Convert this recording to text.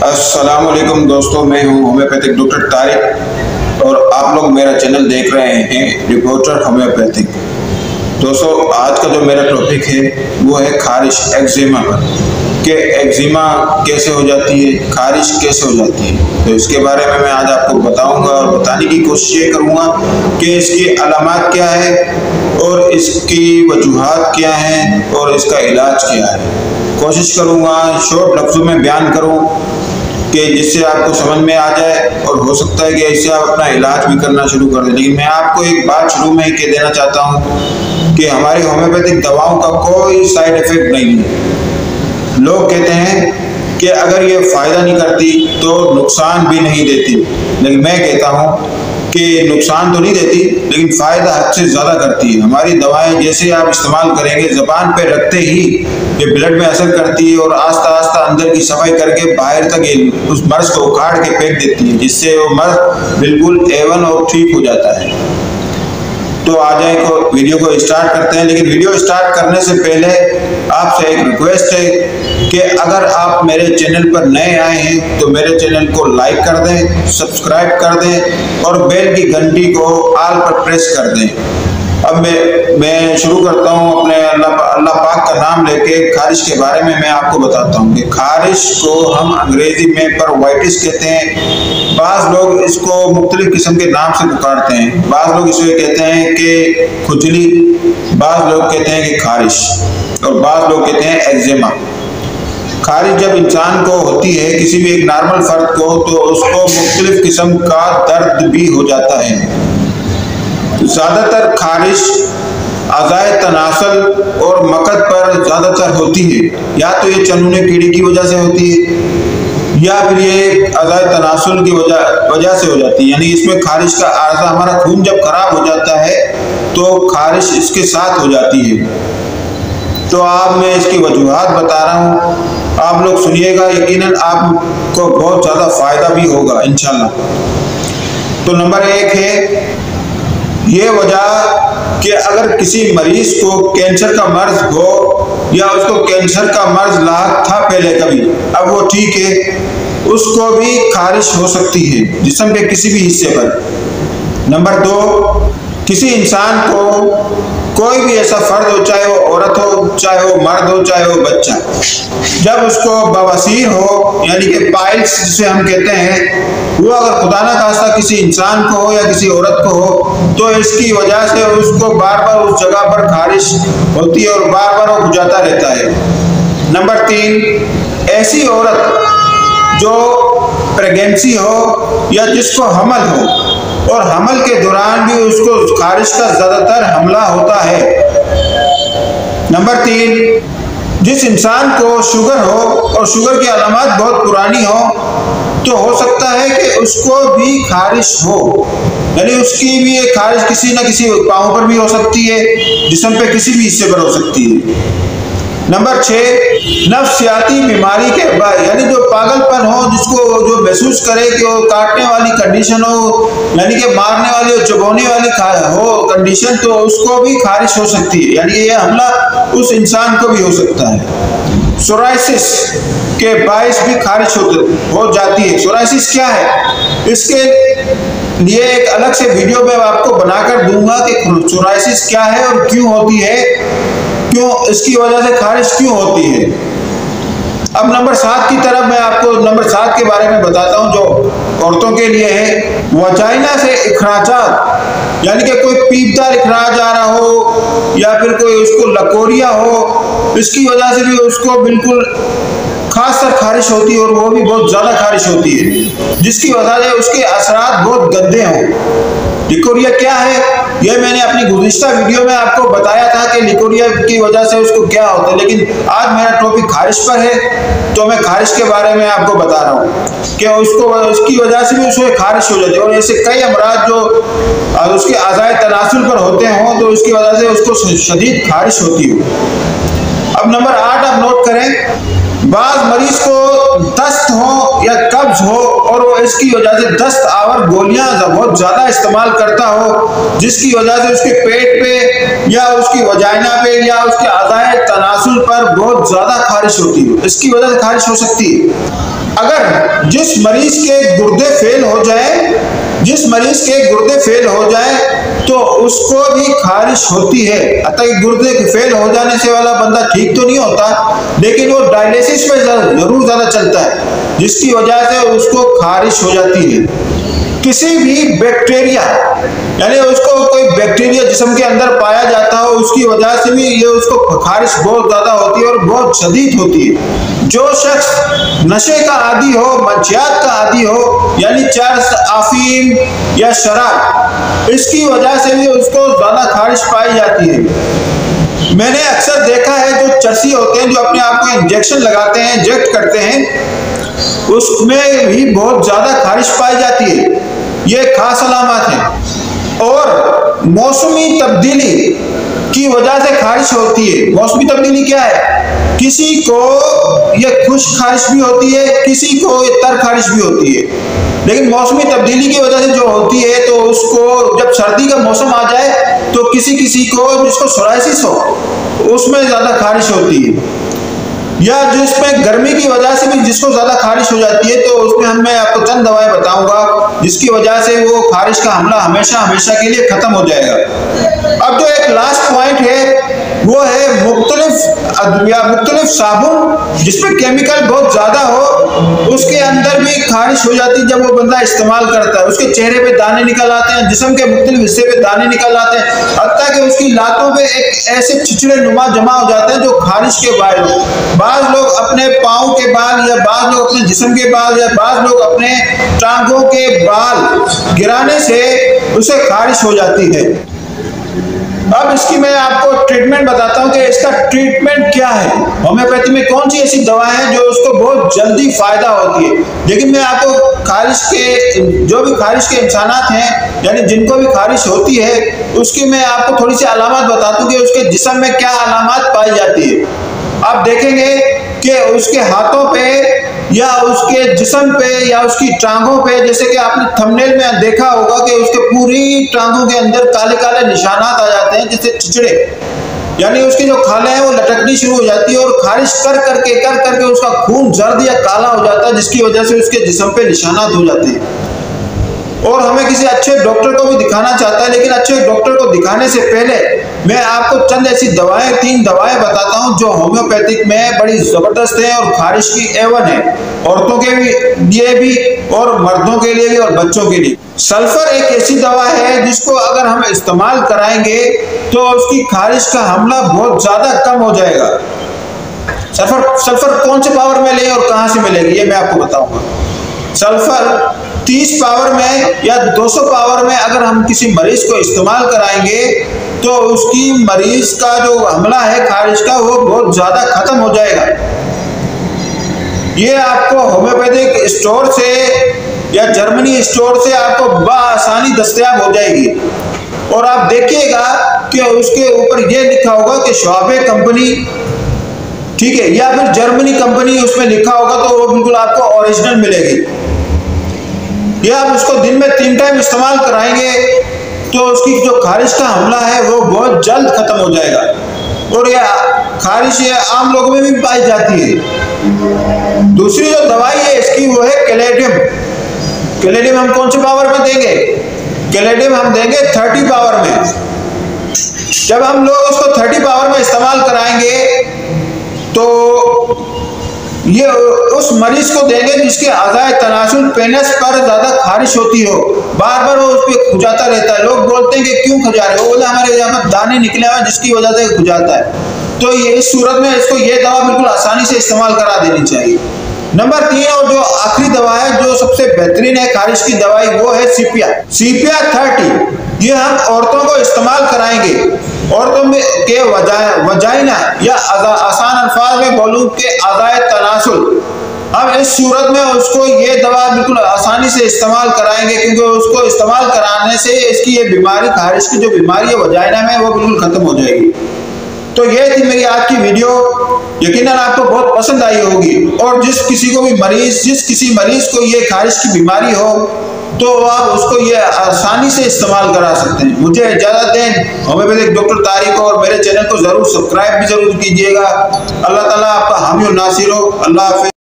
अस्सलाम वालेकुम दोस्तों, मैं हूं होम्योपैथिक डॉक्टर तारिक और आप लोग मेरा चैनल देख रहे हैं रिपोर्टर होम्योपैथिक। दोस्तों, आज का जो मेरा टॉपिक है वो है खारिश, एक्जिमा पर कि एक्जिमा कैसे हो जाती है, खारिश कैसे हो जाती है। तो इसके बारे में मैं आज आपको बताऊंगा और बताने की कोशिश ये करूंगा कि इसकी अलामत क्या है और इसकी वजूहात क्या हैं और इसका इलाज क्या है। कोशिश करूंगा शॉर्ट लफ्ज़ों में बयान करूं कि जिससे आपको समझ में आ जाए और हो सकता है कि इससे आप अपना इलाज भी करना शुरू कर दें। लेकिन मैं आपको एक बात शुरू में ही कह देना चाहता हूं कि हमारी होम्योपैथिक दवाओं का कोई साइड इफेक्ट नहीं है। लोग कहते हैं कि अगर ये फ़ायदा नहीं करती तो नुकसान भी नहीं देती, लेकिन मैं कहता हूँ कि नुकसान तो नहीं देती लेकिन फ़ायदा हद से ज़्यादा करती है। हमारी दवाएं जैसे आप इस्तेमाल करेंगे, ज़बान पे रखते ही ये ब्लड में असर करती है और आस्ता आस्ता अंदर की सफाई करके बाहर तक ये उस मर्ज़ को उखाड़ के फेंक देती है, जिससे वो मर्ज़ बिल्कुल एवन और ठीक हो जाता है। तो आ जाए को वीडियो को स्टार्ट करते हैं। लेकिन वीडियो स्टार्ट करने से पहले आपसे एक रिक्वेस्ट है कि अगर आप मेरे चैनल पर नए आए हैं तो मेरे चैनल को लाइक कर दें, सब्सक्राइब कर दें और बेल की घंटी को ऑल पर प्रेस कर दें। अब मैं शुरू करता हूं अपने अल्लाह पाक का नाम लेके। खारिश के बारे में मैं आपको बताता हूं कि खारिश को हम अंग्रेजी में परवाइटिस कहते हैं। बाज़ लोग इसको मुख्तलिफ किस्म के नाम से पुकारते हैं। बाज़ लोग इसे कहते हैं कि खुजली, बाज़ लोग कहते हैं कि खारिश और बाज़ लोग कहते हैं एक्जिमा। खारिश जब इंसान को होती है, किसी भी एक नॉर्मल फर्द को, तो उसको मुख्तलिफ किस्म का दर्द भी हो जाता है। ज़्यादातर खारिश अज़ाए तनासल और मकद पर ज़्यादातर होती है। या तो ये चनूने कीड़े की वजह से होती है या फिर ये अज़ाए तनासल की वजह से हो जाती है। यानी इसमें खारिश का आर्जा, हमारा खून जब खराब हो जाता है तो खारिश इसके साथ हो जाती है। तो आप मैं इसकी वजूहात बता रहा हूँ, आप लोग सुनिएगा, यकीनन आपको बहुत ज़्यादा फ़ायदा भी होगा इंशाल्लाह। तो नंबर एक है ये वजह कि अगर किसी मरीज को कैंसर का मर्ज हो या उसको कैंसर का मर्ज लाक था पहले कभी, अब वो ठीक है, उसको भी खारिश हो सकती है जिस्म के किसी भी हिस्से पर। नंबर दो, किसी इंसान को कोई भी ऐसा फर्द हो, चाहे वो औरत हो, चाहे वो मर्द हो, चाहे वो बच्चा, जब उसको बवासीर हो यानी कि पाइल्स जिसे हम कहते हैं, वो अगर खुदा ना खास्ता किसी इंसान को हो या किसी औरत को हो तो इसकी वजह से उसको बार बार उस जगह पर खारिश होती है और बार बार वो खुजाता रहता है। नंबर तीन, ऐसी औरत जो प्रेगनेंसी हो या जिसको हमल हो और हमल के दौरान भी उसको खारिश का ज़्यादातर हमला होता है। नंबर तीन, जिस इंसान को शुगर हो और शुगर की अलामत बहुत पुरानी हो तो हो सकता है कि उसको भी खारिश हो, यानी उसकी भी एक खारिश किसी न किसी पाँव पर भी हो सकती है, जिस्म पे किसी भी हिस्से पर हो सकती है। नंबर 6, नफ्सियाती बीमारी के बाद, यानी जो पागलपन हो, जिसको जो महसूस करे कि वो काटने वाली कंडीशन हो, यानी कि मारने वाली और चबोने वाली हो कंडीशन, तो उसको भी खारिश हो सकती है, यानी ये हमला उस इंसान को भी हो सकता है। सोराइसिस के बायस भी खारिश हो जाती है। सोराइसिस क्या है, इसके लिए एक अलग से वीडियो में आपको बनाकर दूंगा कि सोराइसिस क्या है और क्यों होती है, क्यों इसकी वजह से खारिश क्यों होती है। अब नंबर 7 की तरफ मैं आपको नंबर 7 के बारे में बताता हूं, जो औरतों के लिए है। वजाइना से इखराजात, यानी कि कोई पीपदार इखराज आ रहा हो या फिर कोई उसको लकोरिया हो, इसकी वजह से भी उसको बिल्कुल खास कर खारिश होती है और वो भी बहुत ज़्यादा खारिश होती है, जिसकी वजह से उसके असरात बहुत गंदे हों। लिकोरिया क्या है, यह मैंने अपनी गुज़िश्ता वीडियो में आपको बताया था कि लिकोरिया की वजह से उसको क्या होता है, लेकिन आज मेरा टॉपिक खारिश पर है तो मैं खारिश के बारे में आपको बता रहा हूँ कि उसकी वजह से भी उसको खारिश हो जाती है। और ऐसे कई अमराज जो उसके अज़ाए तनासुल पर होते हों तो उसकी वजह से उसको शदीद खारिश होती हो। अब नंबर 8 आप नोट करें, बाज़ मरीज को दस्त हो या कब्ज हो और वो इसकी वजह से दस्त आवर गोलियां बहुत ज्यादा इस्तेमाल करता हो, जिसकी वजह से उसके पेट पे या उसकी वजाइना पे या उसके आज़ाए तनासुल पर बहुत ज्यादा खारिश होती है, इसकी वजह से खारिश हो सकती है। अगर जिस मरीज के गुर्दे फेल हो जाए तो उसको भी खारिश होती है। अतः गुर्दे फेल हो जाने से वाला बंदा ठीक तो नहीं होता, लेकिन वो डायलिसिस पे जरूर ज्यादा चलता है, जिसकी वजह से उसको खारिश हो जाती है। किसी भी बैक्टीरिया यानी उसको कोई बैक्टीरिया जिस्म के अंदर पाया जाता हो, उसकी वजह से भी ये उसको खारिश बहुत ज्यादा होती है और बहुत शदीद होती है। जो शख्स नशे का आदी हो, मंशियात का आदी हो, यानी चर्स, अफीम या शराब, इसकी वजह से भी उसको ज्यादा खारिश पाई जाती है। मैंने अक्सर देखा है जो चर्सी होते हैं, जो अपने आप को इंजेक्शन लगाते हैं, इंजेक्ट करते हैं, उसमें भी बहुत ज्यादा खारिश पाई जाती है। ये खास अलामत है। और मौसमी तब्दीली की वजह से खारिश होती है। मौसमी तब्दीली क्या है? किसी को ये खुश्क खारिश भी होती है, किसी को ये तर खारिश भी होती है। लेकिन मौसमी तब्दीली की वजह से जो होती है, तो उसको जब सर्दी का मौसम आ जाए तो किसी को जिसको सोराइसिस हो, उसमें ज्यादा खारिश होती है। या जिसमें गर्मी की वजह से भी जिसको ज्यादा खारिश हो जाती है, तो उसमें मैं आपको चंद दवाएं बताऊंगा जिसकी वजह से वो खारिश का हमला हमेशा के लिए खत्म हो जाएगा। अब जो एक लास्ट पॉइंट है वो है मुख्तलिफ साबुन जिसमें केमिकल बहुत ज्यादा हो, उसके अंदर भी खारिश हो जाती है जब वो बंदा इस्तेमाल करता है। उसके चेहरे पे दाने निकल आते हैं, जिस्म के मुख्तलिफ हिस्से पे दाने निकल आते हैं, हत्ता कि उसकी लातों पे एक ऐसे छिछड़े नुमा जमा हो जाते हैं जो खारिश के बाल हो। बाज लोग अपने पाँव के बाल, या बाज लोग अपने जिस्म के बाल, या बाज लोग अपने टांगों के बाल गिराने से उसे खारिश हो जाती है। अब इसकी मैं आपको ट्रीटमेंट बताता हूँ कि इसका ट्रीटमेंट क्या है। होम्योपैथी में कौन सी ऐसी दवाएं हैं जो उसको बहुत जल्दी फायदा होती है। लेकिन मैं आपको जो भी खारिश के इंसानात हैं, यानी जिनको भी खारिश होती है, उसकी मैं आपको थोड़ी सी अलामत बताता हूँ कि उसके जिस्म में क्या अलामत पाई जाती है। आप देखेंगे कि उसके हाथों पे या उसके जिस्म पे या उसकी टांगों पे, जैसे कि आपने थंबनेल में देखा होगा कि उसके पूरी टांगों के अंदर काले काले निशानात आ जाते हैं, जैसे छिचड़े, यानी उसकी जो खालें हैं वो लटकनी शुरू हो जाती है और खारिश कर करके उसका खून जर्द या काला हो जाता है, जिसकी वजह से उसके जिस्म पे निशानात हो जाते हैं। और हमें किसी अच्छे डॉक्टर को भी दिखाना चाहता है, लेकिन अच्छे डॉक्टर को दिखाने से पहले मैं आपको चंद ऐसी दवाएं, 3 दवाएं बताता हूं जो होम्योपैथिक में बड़ी जबरदस्त है और खारिश की एवन है, औरतों के लिए भी और मर्दों के लिए भी और बच्चों के लिए। सल्फर एक ऐसी दवा है जिसको अगर हम इस्तेमाल कराएंगे तो उसकी खारिश का हमला बहुत ज्यादा कम हो जाएगा। सल्फर कौन से पावर में लें और कहां से मिलेगी, ये मैं आपको बताऊंगा। सल्फर 30 पावर में या 200 पावर में अगर हम किसी मरीज को इस्तेमाल कराएंगे तो उसकी मरीज का जो हमला है खारिश का, वो बहुत ज्यादा खत्म हो जाएगा। ये आपको होम्योपैथिक स्टोर से या जर्मनी स्टोर से आपको बआसानी दस्तयाब हो जाएगी। और आप देखिएगा कि उसके ऊपर ये लिखा होगा कि श्वाबे कंपनी, ठीक है, या फिर जर्मनी कंपनी उसमें लिखा होगा, तो वो बिल्कुल आपको ओरिजिनल मिलेगी। या आप उसको दिन में 3 टाइम इस्तेमाल कराएंगे तो उसकी जो खारिश का हमला है वो बहुत जल्द खत्म हो जाएगा। और यह खारिश ये आम लोगों में भी पाई जाती है। दूसरी जो दवाई है इसकी वो है कैलेडियम। कैलेडियम हम कौन से पावर में देंगे? कैलेडियम हम देंगे 30 पावर में। जब हम लोग उसको 30 पावर में इस्तेमाल कराएंगे तो ये उस मरीज को देंगे जिसके आज़ाए तनासुल पेनस पर ज्यादा खारिश होती हो, बार बार वो उस पर खुजाता रहता है। लोग बोलते हैं कि क्यों खुजा रहे हो, बोले हमारे यहाँ पर दाने निकले हुए जिसकी वजह से खुजाता है। तो ये इस सूरत में इसको ये दवा बिल्कुल आसानी से इस्तेमाल करा देनी चाहिए। नंबर 3 और जो आखिरी दवा है जो सबसे बेहतरीन है खारिश की दवाई, वो है सीपिया 30। ये हम औरतों को इस्तेमाल कराएंगे। औरतों में के वजाइना या आसान अल्फाज में बोलूं के आज़ाए तनासुल, हम इस सूरत में उसको ये दवा बिल्कुल आसानी से इस्तेमाल कराएंगे, क्योंकि उसको इस्तेमाल कराने से इसकी ये बीमारी, खारिश की जो बीमारी है वजाइना में, वो बिल्कुल खत्म हो जाएगी। तो ये थी मेरी आज की वीडियो। यकीनन आपको बहुत पसंद आई होगी। और जिस किसी मरीज को ये खारिश की बीमारी हो तो आप उसको ये आसानी से इस्तेमाल करा सकते हैं। मुझे इजाज़त दें। होम्योपैथिक डॉक्टर तारिक को और मेरे चैनल को ज़रूर सब्सक्राइब भी ज़रूर कीजिएगा। अल्लाह ताला आपका हामी और नासिर हो। अल्लाह हाफ़िज़।